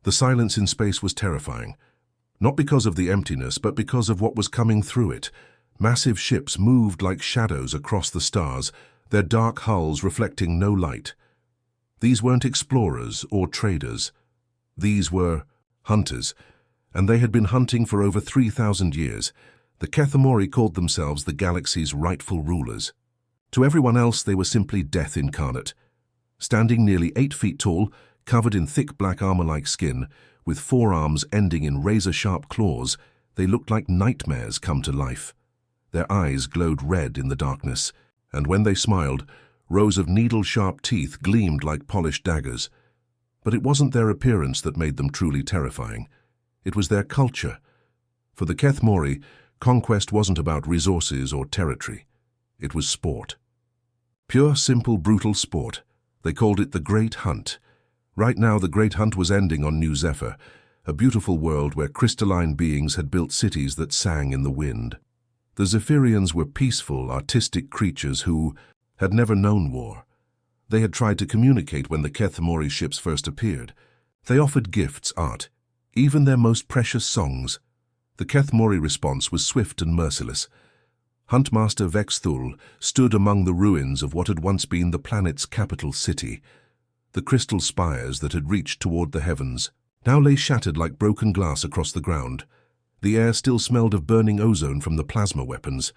The silence in space was terrifying. Not because of the emptiness, but because of what was coming through it. Massive ships moved like shadows across the stars, their dark hulls reflecting no light. These weren't explorers or traders. These were hunters, and they had been hunting for over 3,000 years. The Kethamori called themselves the galaxy's rightful rulers. To everyone else, they were simply death incarnate. Standing nearly 8 feet tall, covered in thick black armor-like skin, with forearms ending in razor-sharp claws, they looked like nightmares come to life. Their eyes glowed red in the darkness, and when they smiled, rows of needle-sharp teeth gleamed like polished daggers. But it wasn't their appearance that made them truly terrifying. It was their culture. For the Kethamori, conquest wasn't about resources or territory. It was sport. Pure, simple, brutal sport. They called it the Great Hunt. Right now, the Great Hunt was ending on New Zephyr, a beautiful world where crystalline beings had built cities that sang in the wind. The Zephyrians were peaceful, artistic creatures who had never known war. They had tried to communicate when the Kethamori ships first appeared. They offered gifts, art, even their most precious songs. The Kethamori response was swift and merciless. Huntmaster Vexthul stood among the ruins of what had once been the planet's capital city. The crystal spires that had reached toward the heavens now lay shattered like broken glass across the ground. The air still smelled of burning ozone from the plasma weapons.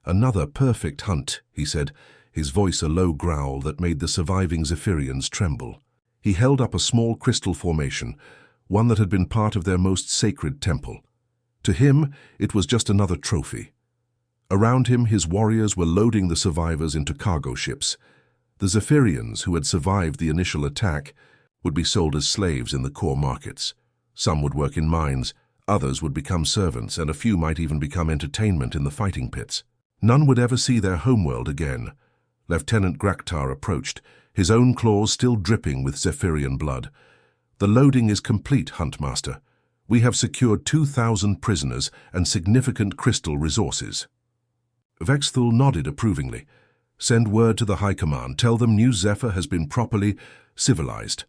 "Another perfect hunt," he said, his voice a low growl that made the surviving Zephyrians tremble. He held up a small crystal formation, one that had been part of their most sacred temple. To him, it was just another trophy. Around him, his warriors were loading the survivors into cargo ships. The Zephyrians, who had survived the initial attack, would be sold as slaves in the core markets. Some would work in mines, others would become servants, and a few might even become entertainment in the fighting pits. None would ever see their homeworld again. Lieutenant Graktar approached, his own claws still dripping with Zephyrian blood. "The loading is complete, Huntmaster. We have secured 2,000 prisoners and significant crystal resources." Vexthul nodded approvingly. "Send word to the High Command. Tell them New Zephyr has been properly civilized."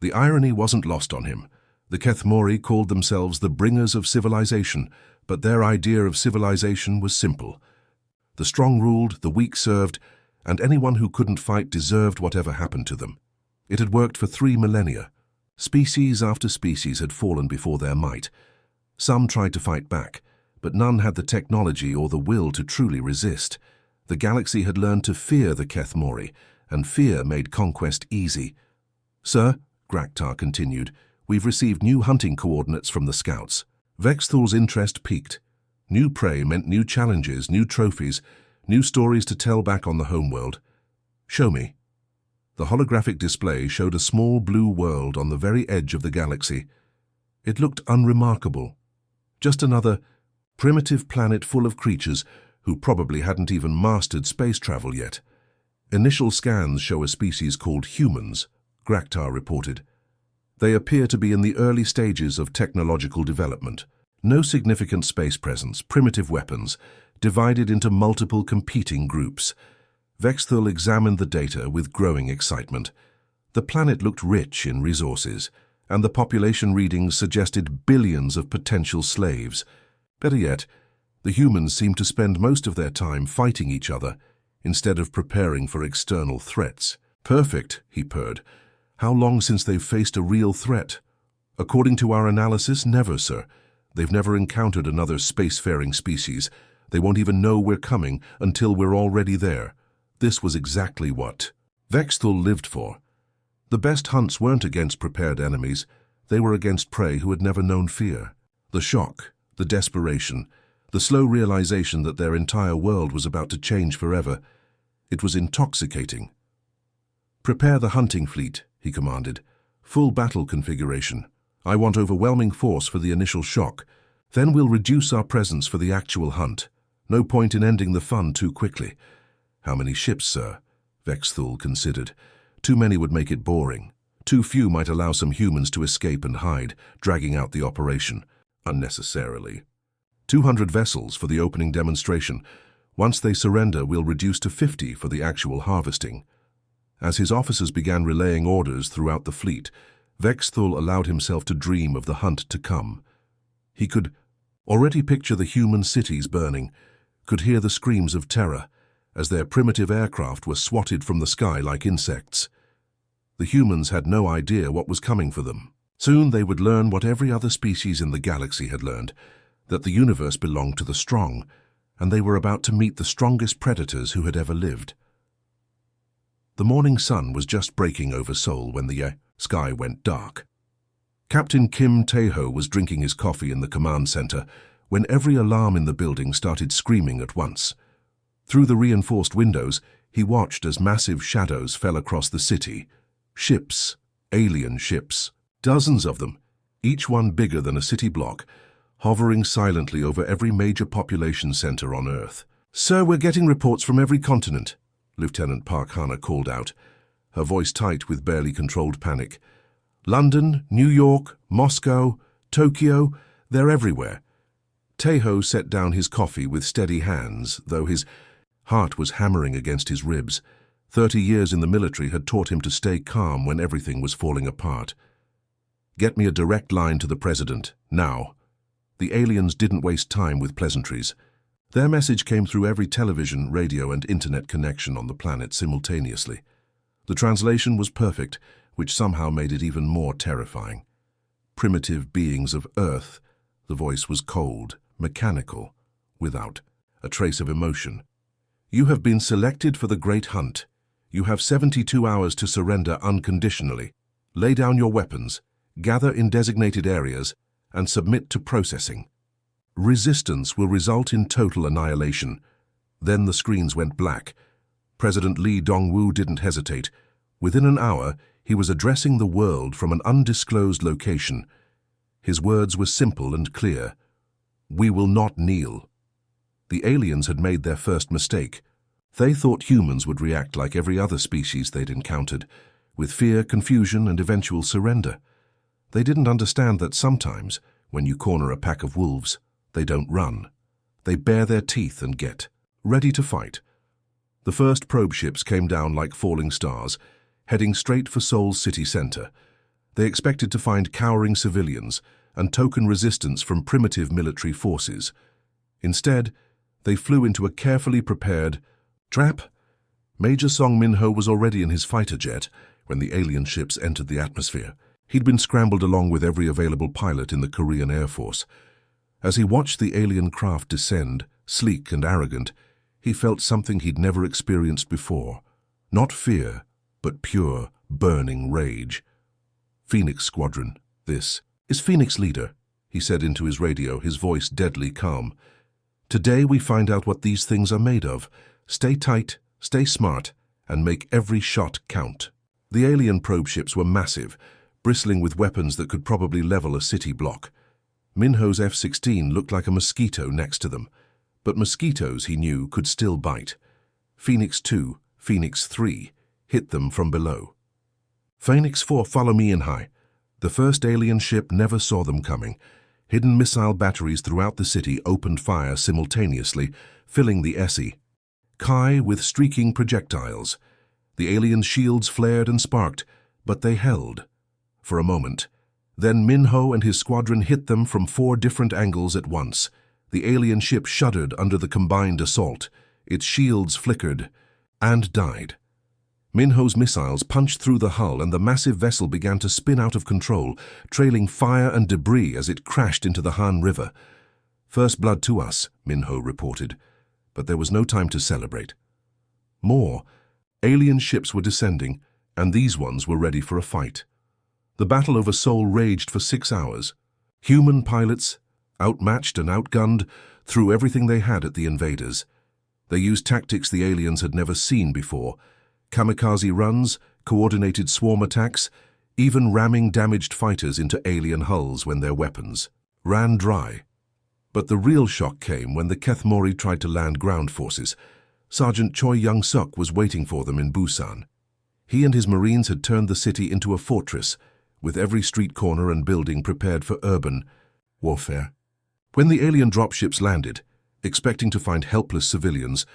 The irony wasn't lost on him. The Kethamori called themselves the bringers of civilization, but their idea of civilization was simple. The strong ruled, the weak served, and anyone who couldn't fight deserved whatever happened to them. It had worked for 3 millennia. Species after species had fallen before their might. Some tried to fight back, but none had the technology or the will to truly resist. The galaxy had learned to fear the Kethamori, and fear made conquest easy. "Sir," Graktar continued, "we've received new hunting coordinates from the scouts." Vexthul's interest peaked. New prey meant new challenges, new trophies, new stories to tell back on the homeworld. "Show me." The holographic display showed a small blue world on the very edge of the galaxy. It looked unremarkable. Just another primitive planet full of creatures who probably hadn't even mastered space travel yet. "Initial scans show a species called humans," Graktar reported. "They appear to be in the early stages of technological development. No significant space presence, primitive weapons, divided into multiple competing groups." Vexthul examined the data with growing excitement. The planet looked rich in resources, and the population readings suggested billions of potential slaves. Better yet, the humans seemed to spend most of their time fighting each other instead of preparing for external threats. "Perfect," he purred. "How long since they've faced a real threat?" "According to our analysis, never, sir. They've never encountered another spacefaring species. They won't even know we're coming until we're already there." This was exactly what Vexthul lived for. The best hunts weren't against prepared enemies. They were against prey who had never known fear. The shock, the desperation, the slow realization that their entire world was about to change forever. It was intoxicating. "Prepare the hunting fleet," he commanded. "Full battle configuration. I want overwhelming force for the initial shock. Then we'll reduce our presence for the actual hunt. No point in ending the fun too quickly." "How many ships, sir?" Vexthul considered. "Too many would make it boring. Too few might allow some humans to escape and hide, dragging out the operation unnecessarily. 200 vessels for the opening demonstration. Once they surrender, we'll reduce to 50 for the actual harvesting." As his officers began relaying orders throughout the fleet, Vexthul allowed himself to dream of the hunt to come. He could already picture the human cities burning, could hear the screams of terror as their primitive aircraft were swatted from the sky like insects. The humans had no idea what was coming for them. Soon they would learn what every other species in the galaxy had learned, that the universe belonged to the strong, and they were about to meet the strongest predators who had ever lived. The morning sun was just breaking over Seoul when the sky went dark. Captain Kim Tae-ho was drinking his coffee in the command center when every alarm in the building started screaming at once. Through the reinforced windows, he watched as massive shadows fell across the city. Ships, alien ships, dozens of them, each one bigger than a city block, hovering silently over every major population center on Earth. "Sir, we're getting reports from every continent," Lieutenant Park Hana called out, her voice tight with barely controlled panic. "London, New York, Moscow, Tokyo, they're everywhere." Tae-ho set down his coffee with steady hands, though his heart was hammering against his ribs. 30 years in the military had taught him to stay calm when everything was falling apart. "Get me a direct line to the president, now." The aliens didn't waste time with pleasantries. Their message came through every television, radio, and internet connection on the planet simultaneously. The translation was perfect, which somehow made it even more terrifying. "Primitive beings of Earth," the voice was cold, mechanical, without a trace of emotion. "You have been selected for the Great Hunt. You have 72 hours to surrender unconditionally. Lay down your weapons, gather in designated areas, and submit to processing. Resistance will result in total annihilation." Then the screens went black. President Lee Dong-woo didn't hesitate. Within an hour, he was addressing the world from an undisclosed location. His words were simple and clear. "We will not kneel." The aliens had made their first mistake. They thought humans would react like every other species they'd encountered, with fear, confusion, and eventual surrender. They didn't understand that sometimes, when you corner a pack of wolves, they don't run. They bare their teeth and get ready to fight. The first probe ships came down like falling stars, heading straight for Seoul's city center. They expected to find cowering civilians and token resistance from primitive military forces. Instead, they flew into a carefully prepared trap. Major Song Min-ho was already in his fighter jet when the alien ships entered the atmosphere. He'd been scrambled along with every available pilot in the Korean Air Force. As he watched the alien craft descend, sleek and arrogant, he felt something he'd never experienced before. Not fear, but pure, burning rage. "Phoenix Squadron, this is Phoenix Leader," he said into his radio, his voice deadly calm. "Today we find out what these things are made of. Stay tight, stay smart, and make every shot count." The alien probe ships were massive, bristling with weapons that could probably level a city block. Minho's F-16 looked like a mosquito next to them, but mosquitoes, he knew, could still bite. Phoenix 2, Phoenix 3 hit them from below. Phoenix 4, follow me in high. The first alien ship never saw them coming. Hidden missile batteries throughout the city opened fire simultaneously, filling the SE. Kai with streaking projectiles. The aliens' shields flared and sparked, but they held. For a moment. Then Minho and his squadron hit them from 4 different angles at once. The alien ship shuddered under the combined assault. Its shields flickered and died. Minho's missiles punched through the hull and the massive vessel began to spin out of control, trailing fire and debris as it crashed into the Han River. "First blood to us," Minho reported, but there was no time to celebrate. More. Alien ships were descending, and these ones were ready for a fight. The battle over Seoul raged for 6 hours. Human pilots, outmatched and outgunned, threw everything they had at the invaders. They used tactics the aliens had never seen before. Kamikaze runs, coordinated swarm attacks, even ramming damaged fighters into alien hulls when their weapons ran dry. But the real shock came when the Kethmori tried to land ground forces. Sergeant Choi Young-suk was waiting for them in Busan. He and his Marines had turned the city into a fortress, with every street corner and building prepared for urban warfare. When the alien dropships landed, expecting to find helpless civilians,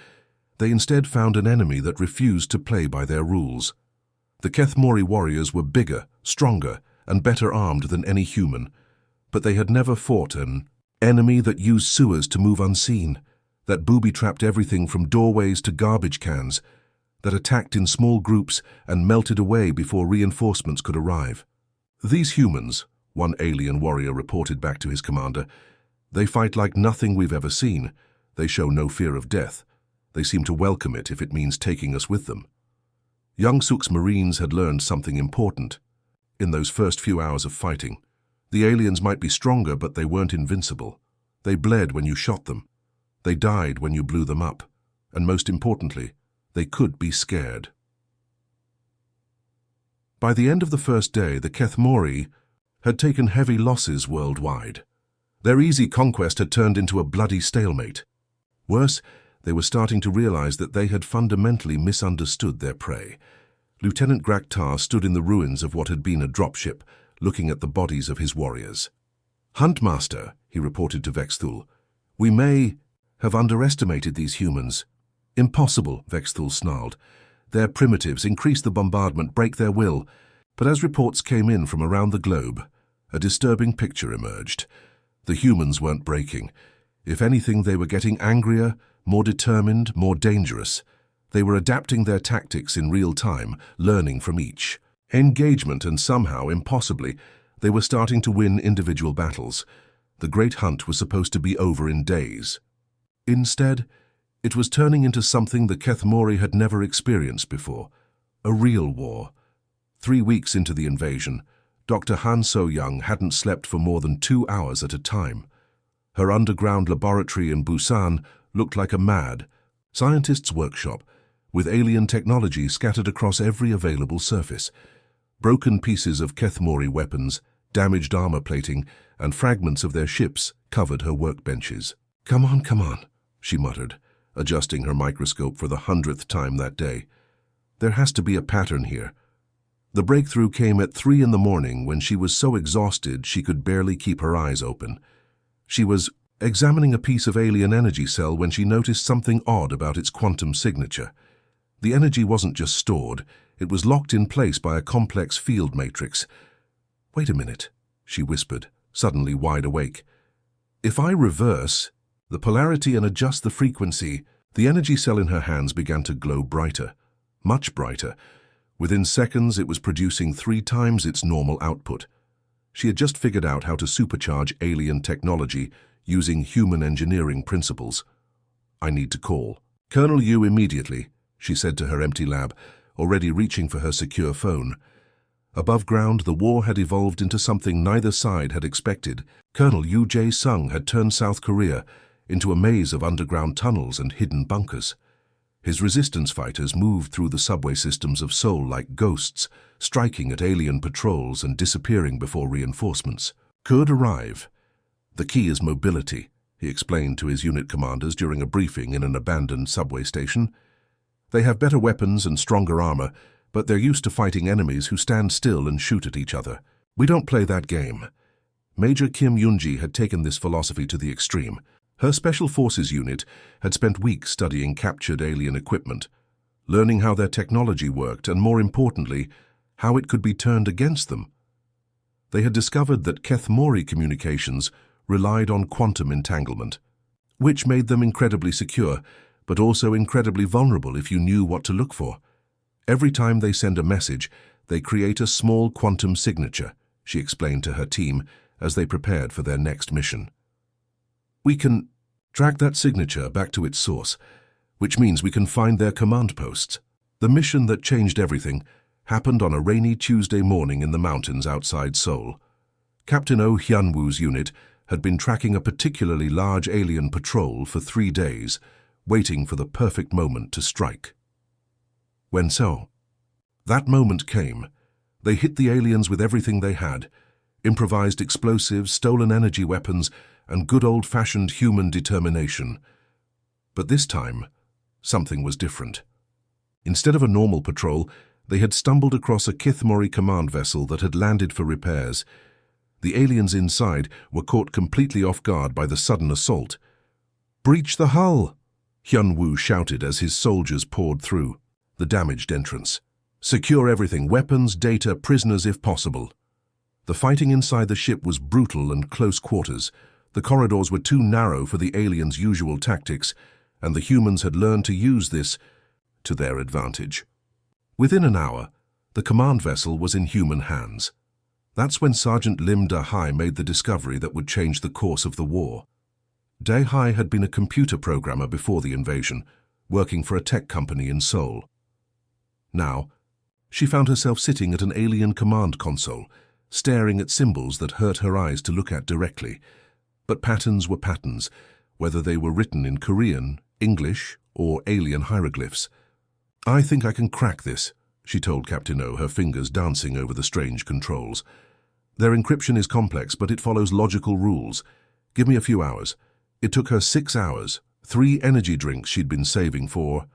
they instead found an enemy that refused to play by their rules. The Kethmori warriors were bigger, stronger, and better armed than any human, but they had never fought an enemy that used sewers to move unseen, that booby-trapped everything from doorways to garbage cans, that attacked in small groups and melted away before reinforcements could arrive. These humans, one alien warrior reported back to his commander, they fight like nothing we've ever seen. They show no fear of death. They seem to welcome it if it means taking us with them. Young Suk's Marines had learned something important. In those first few hours of fighting, the aliens might be stronger, but they weren't invincible. They bled when you shot them. They died when you blew them up. And most importantly, they could be scared. By the end of the first day, the Kethmori had taken heavy losses worldwide. Their easy conquest had turned into a bloody stalemate. Worse, they were starting to realize that they had fundamentally misunderstood their prey. Lieutenant Graktar stood in the ruins of what had been a dropship, looking at the bodies of his warriors. "Huntmaster," he reported to Vexthul, "we may have underestimated these humans." "Impossible," Vexthul snarled. "Their primitives increase the bombardment, break their will." But as reports came in from around the globe, a disturbing picture emerged. The humans weren't breaking. If anything, they were getting angrier, more determined, more dangerous. They were adapting their tactics in real time, learning from each engagement, and somehow, impossibly, they were starting to win individual battles. The great hunt was supposed to be over in days. Instead, it was turning into something the Kethmori had never experienced before, a real war. 3 weeks into the invasion, Dr. Han So-young hadn't slept for more than 2 hours at a time. Her underground laboratory in Busan looked like a mad scientist's workshop, with alien technology scattered across every available surface. Broken pieces of Kethmori weapons, damaged armor plating, and fragments of their ships covered her workbenches. Come on," she muttered, adjusting her microscope for the 100th time that day. "There has to be a pattern here." The breakthrough came at 3 in the morning when she was so exhausted she could barely keep her eyes open. She was examining a piece of alien energy cell when she noticed something odd about its quantum signature. The energy wasn't just stored, it was locked in place by a complex field matrix. "Wait a minute," she whispered, suddenly wide awake. "If I reverse the polarity and adjust the frequency..." The energy cell in her hands began to glow brighter, much brighter. Within seconds, it was producing 3 times its normal output. She had just figured out how to supercharge alien technology using human engineering principles. "I need to call Colonel Yu immediately," she said to her empty lab, already reaching for her secure phone. Above ground, the war had evolved into something neither side had expected. Colonel Yu Jae-sung had turned South Korea into a maze of underground tunnels and hidden bunkers. His resistance fighters moved through the subway systems of Seoul like ghosts, striking at alien patrols and disappearing before reinforcements could arrive. "The key is mobility," he explained to his unit commanders during a briefing in an abandoned subway station. "They have better weapons and stronger armor, but they're used to fighting enemies who stand still and shoot at each other. We don't play that game." Major Kim Yoon-ji had taken this philosophy to the extreme. Her Special Forces unit had spent weeks studying captured alien equipment, learning how their technology worked and, more importantly, how it could be turned against them. They had discovered that Kethmori communications relied on quantum entanglement, which made them incredibly secure, but also incredibly vulnerable if you knew what to look for. Every time they send a message, they create a small quantum signature, she explained to her team as they prepared for their next mission. "We can track that signature back to its source, which means we can find their command posts." The mission that changed everything happened on a rainy Tuesday morning in the mountains outside Seoul. Captain Oh Hyun-woo's unit had been tracking a particularly large alien patrol for 3 days, waiting for the perfect moment to strike. That moment came. They hit the aliens with everything they had: improvised explosives, stolen energy weapons, and good old-fashioned human determination. But this time, something was different. Instead of a normal patrol, they had stumbled across a Kethmori command vessel that had landed for repairs. The aliens inside were caught completely off guard by the sudden assault. "Breach the hull!" Hyun-woo shouted as his soldiers poured through the damaged entrance. "Secure everything, weapons, data, prisoners if possible." The fighting inside the ship was brutal and close quarters. The corridors were too narrow for the aliens' usual tactics, and the humans had learned to use this to their advantage. Within an hour, the command vessel was in human hands. That's when Sergeant Lim Da-hai made the discovery that would change the course of the war. Da-hai had been a computer programmer before the invasion, working for a tech company in Seoul. Now, she found herself sitting at an alien command console, staring at symbols that hurt her eyes to look at directly. But patterns were patterns, whether they were written in Korean, English, or alien hieroglyphs. "I think I can crack this," she told Captain O, her fingers dancing over the strange controls. "Their encryption is complex, but it follows logical rules. Give me a few hours." It took her 6 hours, 3 energy drinks she'd been saving for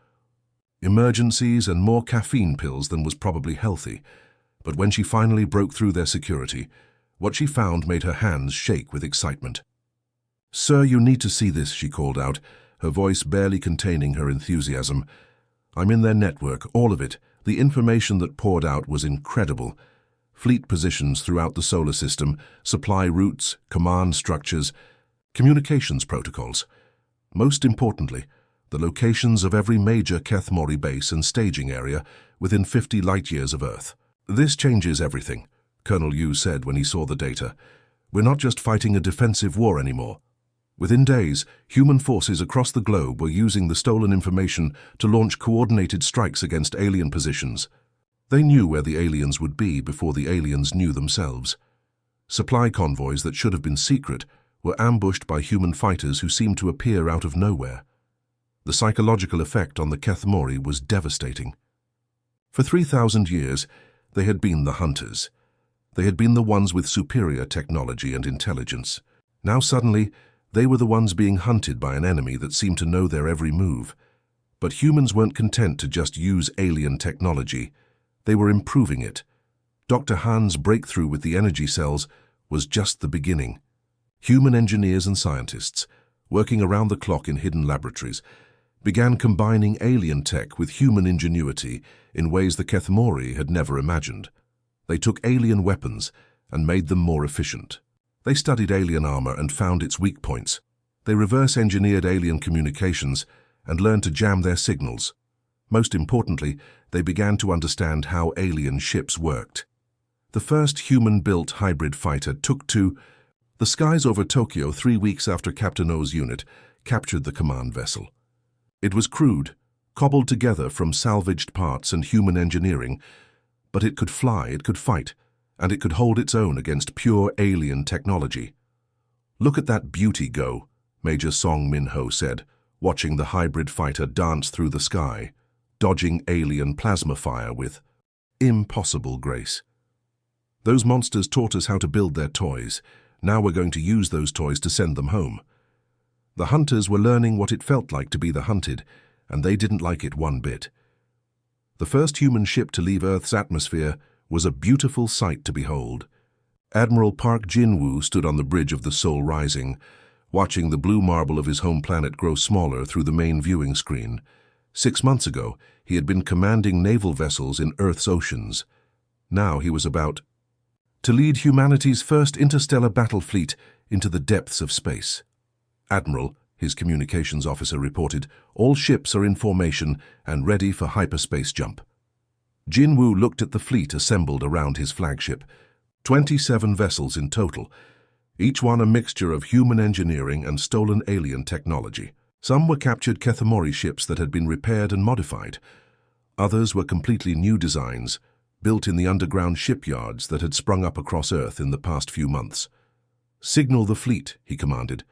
emergencies and more caffeine pills than was probably healthy. But when she finally broke through their security, what she found made her hands shake with excitement. "Sir, you need to see this," she called out, her voice barely containing her enthusiasm. "I'm in their network, all of it. The information that poured out was incredible. Fleet positions throughout the solar system, supply routes, command structures, communications protocols. Most importantly, the locations of every major Kethmori base and staging area within 50 light-years of Earth. This changes everything," Colonel Yu said when he saw the data. "We're not just fighting a defensive war anymore." Within days, human forces across the globe were using the stolen information to launch coordinated strikes against alien positions. They knew where the aliens would be before the aliens knew themselves. Supply convoys that should have been secret were ambushed by human fighters who seemed to appear out of nowhere. The psychological effect on the Kethmori was devastating. For 3,000 years, they had been the hunters. They had been the ones with superior technology and intelligence. Now suddenly, they were the ones being hunted by an enemy that seemed to know their every move. But humans weren't content to just use alien technology. They were improving it. Dr. Han's breakthrough with the energy cells was just the beginning. Human engineers and scientists, working around the clock in hidden laboratories, began combining alien tech with human ingenuity in ways the Kethmori had never imagined. They took alien weapons and made them more efficient. They studied alien armor and found its weak points. They reverse-engineered alien communications and learned to jam their signals. Most importantly, they began to understand how alien ships worked. The first human-built hybrid fighter took to the skies over Tokyo 3 weeks after Captain O's unit captured the command vessel. It was crude, cobbled together from salvaged parts and human engineering, but it could fly, it could fight, and it could hold its own against pure alien technology. "Look at that beauty go," Major Song Min-ho said, watching the hybrid fighter dance through the sky, dodging alien plasma fire with impossible grace. "Those monsters taught us how to build their toys. Now we're going to use those toys to send them home." The hunters were learning what it felt like to be the hunted, and they didn't like it one bit. The first human ship to leave Earth's atmosphere was a beautiful sight to behold. Admiral Park Jin-woo stood on the bridge of the Seoul Rising, watching the blue marble of his home planet grow smaller through the main viewing screen. 6 months ago, he had been commanding naval vessels in Earth's oceans. Now he was about to lead humanity's first interstellar battle fleet into the depths of space. "Admiral," his communications officer reported, "all ships are in formation and ready for hyperspace jump." Jin-woo looked at the fleet assembled around his flagship. 27 vessels in total, each one a mixture of human engineering and stolen alien technology. Some were captured Kethmori ships that had been repaired and modified. Others were completely new designs, built in the underground shipyards that had sprung up across Earth in the past few months. "Signal the fleet," he commanded.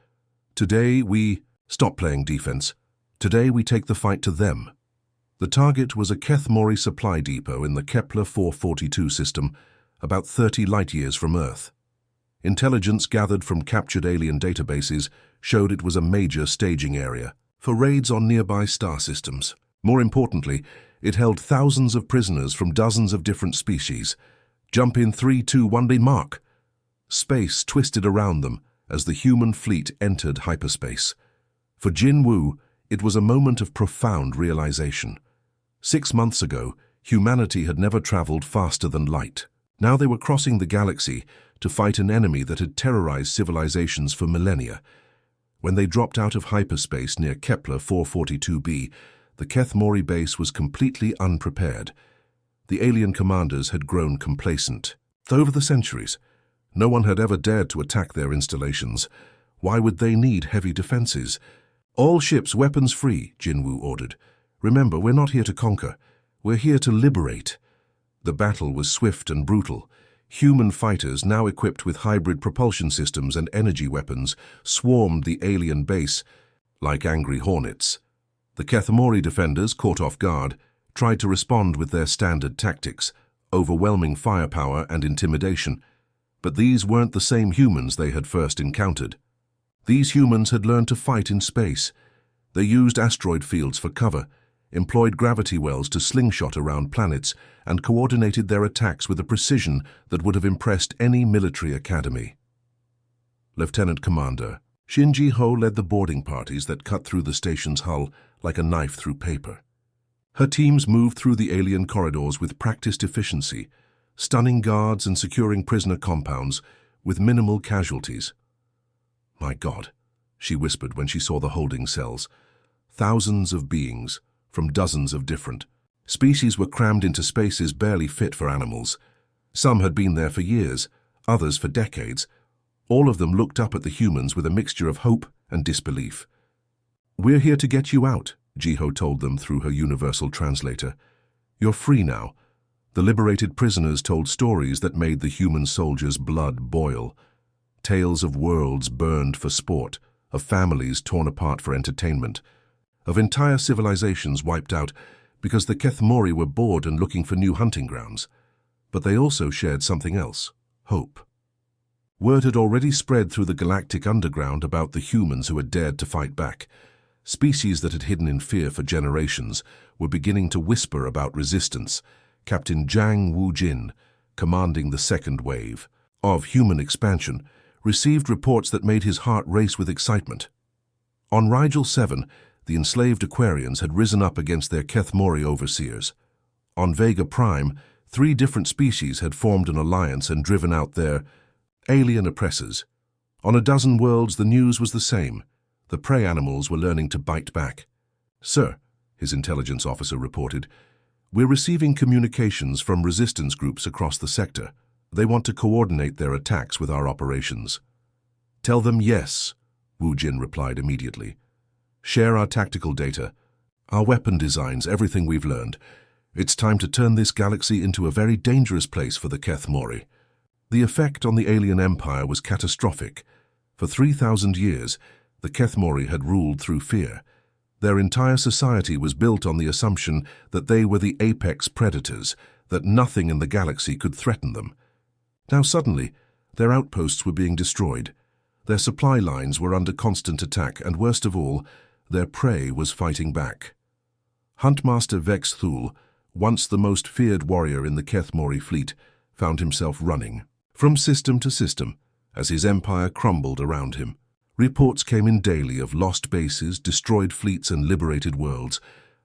"Today we stop playing defense. Today we take the fight to them." The target was a Kethmori supply depot in the Kepler 442 system, about 30 light-years from Earth. Intelligence gathered from captured alien databases showed it was a major staging area for raids on nearby star systems. More importantly, it held thousands of prisoners from dozens of different species. Jump in 3, 2, 1, mark. Space twisted around them as the human fleet entered hyperspace. For Jin-woo, it was a moment of profound realization. 6 months ago, humanity had never traveled faster than light. Now they were crossing the galaxy to fight an enemy that had terrorized civilizations for millennia. When they dropped out of hyperspace near Kepler 442b, the Keth Mori base was completely unprepared. The alien commanders had grown complacent. Over the centuries, no one had ever dared to attack their installations. Why would they need heavy defenses? "All ships weapons free," Jinwu ordered. "Remember, we're not here to conquer. We're here to liberate." The battle was swift and brutal. Human fighters, now equipped with hybrid propulsion systems and energy weapons, swarmed the alien base like angry hornets. The Keth Mori defenders, caught off guard, tried to respond with their standard tactics, overwhelming firepower and intimidation. But these weren't the same humans they had first encountered. These humans had learned to fight in space. They used asteroid fields for cover, employed gravity wells to slingshot around planets, and coordinated their attacks with a precision that would have impressed any military academy. Lieutenant Commander Shinji Ho led the boarding parties that cut through the station's hull like a knife through paper. Her teams moved through the alien corridors with practiced efficiency, stunning guards and securing prisoner compounds with minimal casualties. "My God," she whispered when she saw the holding cells. Thousands of beings, from dozens of different species, were crammed into spaces barely fit for animals. Some had been there for years, others for decades. All of them looked up at the humans with a mixture of hope and disbelief. "We're here to get you out," Jiho told them through her universal translator. "You're free now." The liberated prisoners told stories that made the human soldiers' blood boil. Tales of worlds burned for sport, of families torn apart for entertainment, of entire civilizations wiped out because the Keth Mori were bored and looking for new hunting grounds. But they also shared something else: hope. Word had already spread through the galactic underground about the humans who had dared to fight back. Species that had hidden in fear for generations were beginning to whisper about resistance. Captain Zhang Wujin, commanding the second wave of human expansion, received reports that made his heart race with excitement. On Rigel 7, the enslaved Aquarians had risen up against their Keth Mori overseers. On Vega Prime, 3 different species had formed an alliance and driven out their alien oppressors. On a dozen worlds, the news was the same. The prey animals were learning to bite back. "Sir," his intelligence officer reported, "we're receiving communications from resistance groups across the sector. They want to coordinate their attacks with our operations." "Tell them yes," Wu Jin replied immediately. "Share our tactical data, our weapon designs, everything we've learned. It's time to turn this galaxy into a very dangerous place for the Keth Mori." The effect on the alien empire was catastrophic. For 3,000 years, the Keth Mori had ruled through fear. Their entire society was built on the assumption that they were the apex predators, that nothing in the galaxy could threaten them. Now suddenly, their outposts were being destroyed. Their supply lines were under constant attack, and worst of all, their prey was fighting back. Huntmaster Vex Thul, once the most feared warrior in the Keth Mori fleet, found himself running from system to system as his empire crumbled around him. Reports came in daily of lost bases, destroyed fleets, and liberated worlds.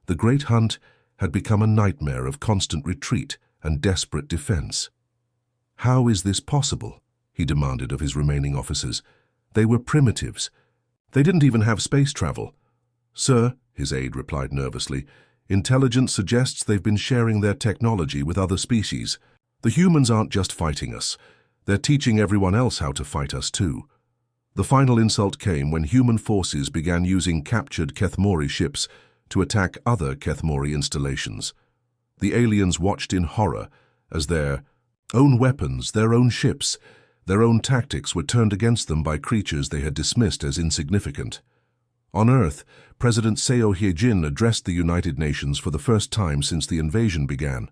The Great Hunt had become a nightmare of constant retreat and desperate defense. "How is this possible?" he demanded of his remaining officers. "They were primitives. They didn't even have space travel." "Sir," his aide replied nervously, "intelligence suggests they've been sharing their technology with other species. The humans aren't just fighting us. They're teaching everyone else how to fight us too." The final insult came when human forces began using captured Keth Mori ships to attack other Keth Mori installations. The aliens watched in horror as their own weapons, their own ships, their own tactics were turned against them by creatures they had dismissed as insignificant. On Earth, President Seo Hye-jin addressed the United Nations for the first time since the invasion began.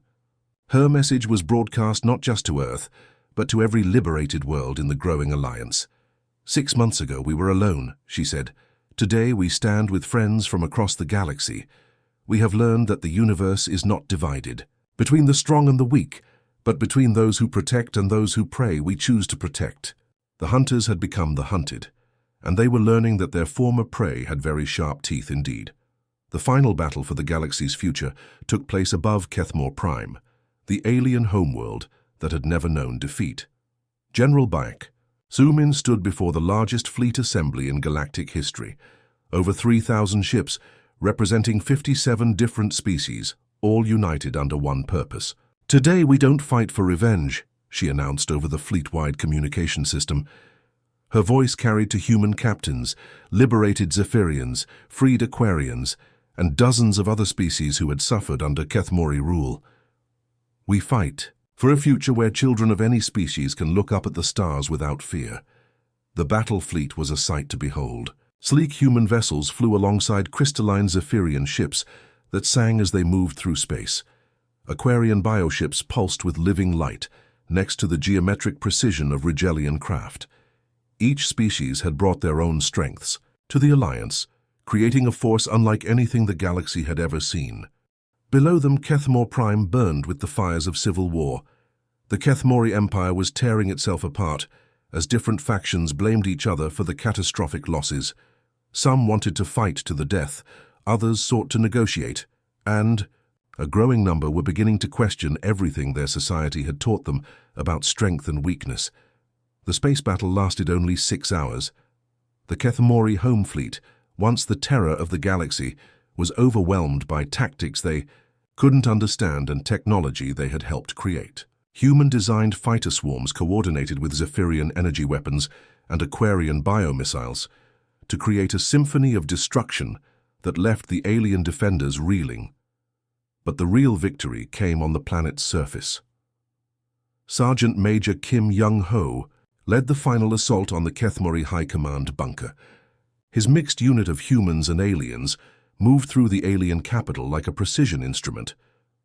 Her message was broadcast not just to Earth, but to every liberated world in the growing alliance. "6 months ago we were alone," she said. "Today we stand with friends from across the galaxy. We have learned that the universe is not divided between the strong and the weak, but between those who protect and those who prey. We choose to protect." The hunters had become the hunted, and they were learning that their former prey had very sharp teeth indeed. The final battle for the galaxy's future took place above Kethmore Prime, the alien homeworld that had never known defeat. General Bayek. Zoomin stood before the largest fleet assembly in galactic history. Over 3,000 ships, representing 57 different species, all united under one purpose. "Today we don't fight for revenge," she announced over the fleet-wide communication system. Her voice carried to human captains, liberated Zephyrians, freed Aquarians, and dozens of other species who had suffered under Kethmori rule. "We fight for a future where children of any species can look up at the stars without fear." The battle fleet was a sight to behold. Sleek human vessels flew alongside crystalline Zephyrian ships that sang as they moved through space. Aquarian bioships pulsed with living light, next to the geometric precision of Rigelian craft. Each species had brought their own strengths to the Alliance, creating a force unlike anything the galaxy had ever seen. Below them, Kethmor Prime burned with the fires of civil war. The Kethmori Empire was tearing itself apart as different factions blamed each other for the catastrophic losses. Some wanted to fight to the death, others sought to negotiate, and a growing number were beginning to question everything their society had taught them about strength and weakness. The space battle lasted only 6 hours. The Kethmori home fleet, once the terror of the galaxy, was overwhelmed by tactics they couldn't understand and technology they had helped create. Human-designed fighter swarms coordinated with Zephyrian energy weapons and Aquarian biomissiles to create a symphony of destruction that left the alien defenders reeling. But the real victory came on the planet's surface. Sergeant Major Kim Young-ho led the final assault on the Kethmori High Command bunker. His mixed unit of humans and aliens moved through the alien capital like a precision instrument,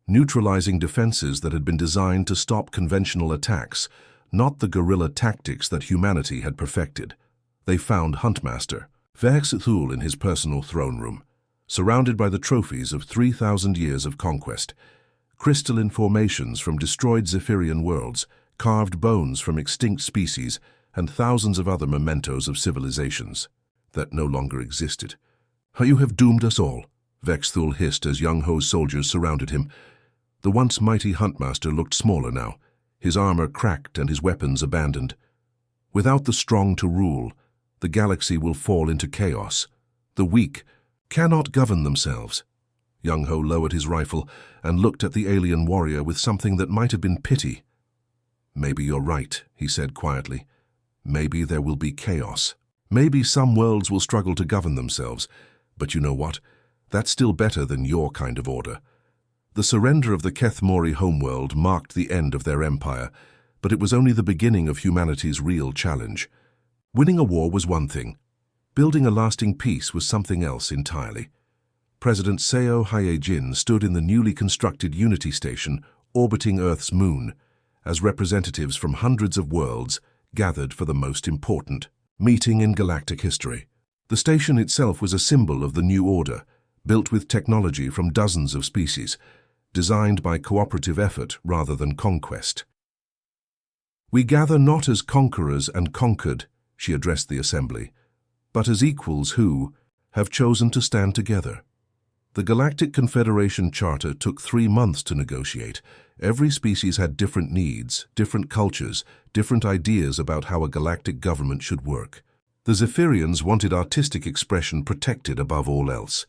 neutralizing defenses that had been designed to stop conventional attacks, not the guerrilla tactics that humanity had perfected. They found Huntmaster Verxithul in his personal throne room, surrounded by the trophies of 3,000 years of conquest, crystalline formations from destroyed Zephyrian worlds, carved bones from extinct species, and thousands of other mementos of civilizations that no longer existed. "You have doomed us all," Verxithul hissed as Young-ho's soldiers surrounded him. The once mighty Huntmaster looked smaller now, his armor cracked and his weapons abandoned. "Without the strong to rule, the galaxy will fall into chaos. The weak cannot govern themselves." Young-ho lowered his rifle and looked at the alien warrior with something that might have been pity. "Maybe you're right," he said quietly. "Maybe there will be chaos. Maybe some worlds will struggle to govern themselves. But you know what? That's still better than your kind of order." The surrender of the Kethmori homeworld marked the end of their empire, but it was only the beginning of humanity's real challenge. Winning a war was one thing. Building a lasting peace was something else entirely. President Seo Hae-jin stood in the newly constructed Unity Station orbiting Earth's moon, as representatives from hundreds of worlds gathered for the most important meeting in galactic history. The station itself was a symbol of the new order, built with technology from dozens of species, designed by cooperative effort rather than conquest. "We gather not as conquerors and conquered," she addressed the assembly, "but as equals who have chosen to stand together." The Galactic Confederation Charter took 3 months to negotiate. Every species had different needs, different cultures, different ideas about how a galactic government should work. The Zephyrians wanted artistic expression protected above all else.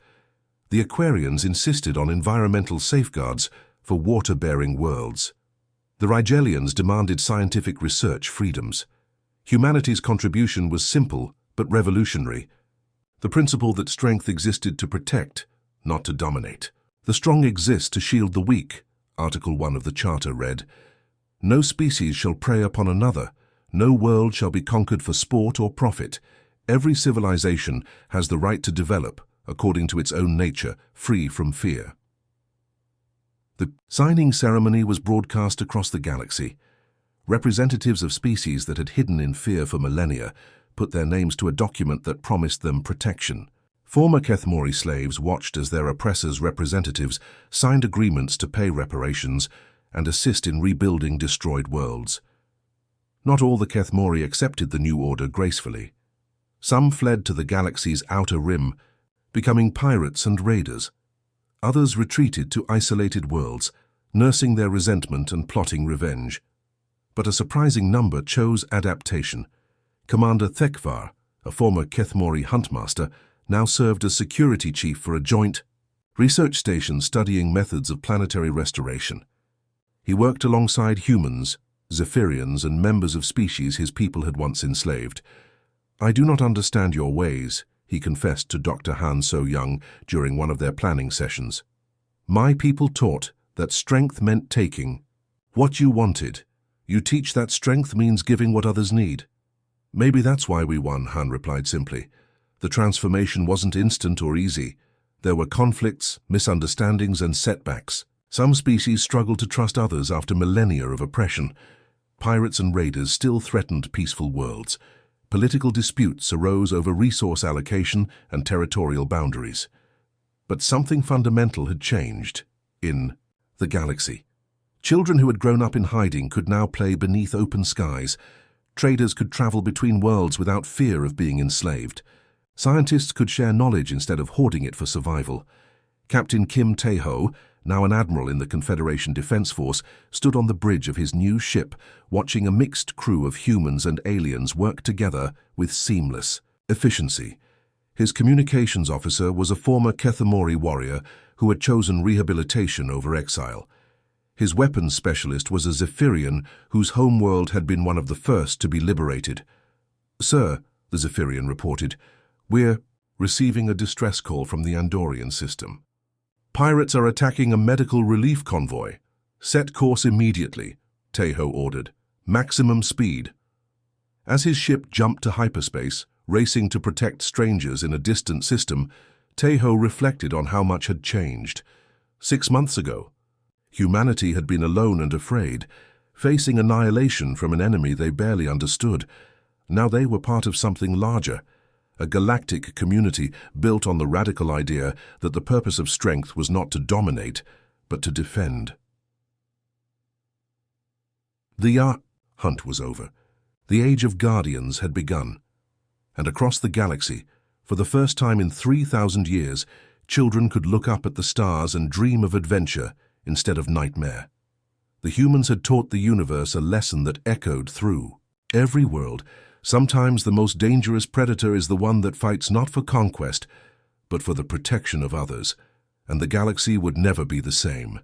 The Aquarians insisted on environmental safeguards for water-bearing worlds. The Rigelians demanded scientific research freedoms. Humanity's contribution was simple but revolutionary. The principle that strength existed to protect, not to dominate. "The strong exist to shield the weak," Article 1 of the Charter read. "No species shall prey upon another. No world shall be conquered for sport or profit. Every civilization has the right to develop according to its own nature, free from fear." The signing ceremony was broadcast across the galaxy. Representatives of species that had hidden in fear for millennia put their names to a document that promised them protection. Former Kethmori slaves watched as their oppressors' representatives signed agreements to pay reparations and assist in rebuilding destroyed worlds. Not all the Kethmori accepted the new order gracefully. Some fled to the galaxy's outer rim, becoming pirates and raiders. Others retreated to isolated worlds, nursing their resentment and plotting revenge. but a surprising number chose adaptation. Commander Thekvar, a former Kethmori huntmaster, now served as security chief for a joint research station studying methods of planetary restoration. He worked alongside humans, Zephyrians, and members of species his people had once enslaved. "I do not understand your ways," he confessed to Dr. Han So-young during one of their planning sessions. "My people taught that strength meant taking what you wanted. You teach that strength means giving what others need." "Maybe that's why we won," Han replied simply. "The transformation wasn't instant or easy. There were conflicts, misunderstandings, and setbacks. Some species struggled to trust others after millennia of oppression. Pirates and raiders still threatened peaceful worlds. Political disputes arose over resource allocation and territorial boundaries. But something fundamental had changed in the galaxy. Children who had grown up in hiding could now play beneath open skies. Traders could travel between worlds without fear of being enslaved. Scientists could share knowledge instead of hoarding it for survival. Captain Kim Tae-ho, now an admiral in the Confederation Defense Force, stood on the bridge of his new ship, watching a mixed crew of humans and aliens work together with seamless efficiency. His communications officer was a former Kethmori warrior who had chosen rehabilitation over exile. His weapons specialist was a Zephyrian whose homeworld had been one of the first to be liberated. "Sir," the Zephyrian reported, "we're receiving a distress call from the Andorian system. Pirates are attacking a medical relief convoy. Set course immediately," Tae-ho ordered. "Maximum speed." As his ship jumped to hyperspace, racing to protect strangers in a distant system, Tae-ho reflected on how much had changed. 6 months ago, humanity had been alone and afraid, facing annihilation from an enemy they barely understood. Now they were part of something larger, a galactic community built on the radical idea that the purpose of strength was not to dominate, but to defend. The hunt was over. The Age of Guardians had begun. And across the galaxy, for the first time in 3,000 years, children could look up at the stars and dream of adventure instead of nightmare. The humans had taught the universe a lesson that echoed through every world. Sometimes the most dangerous predator is the one that fights not for conquest, but for the protection of others, and the galaxy would never be the same.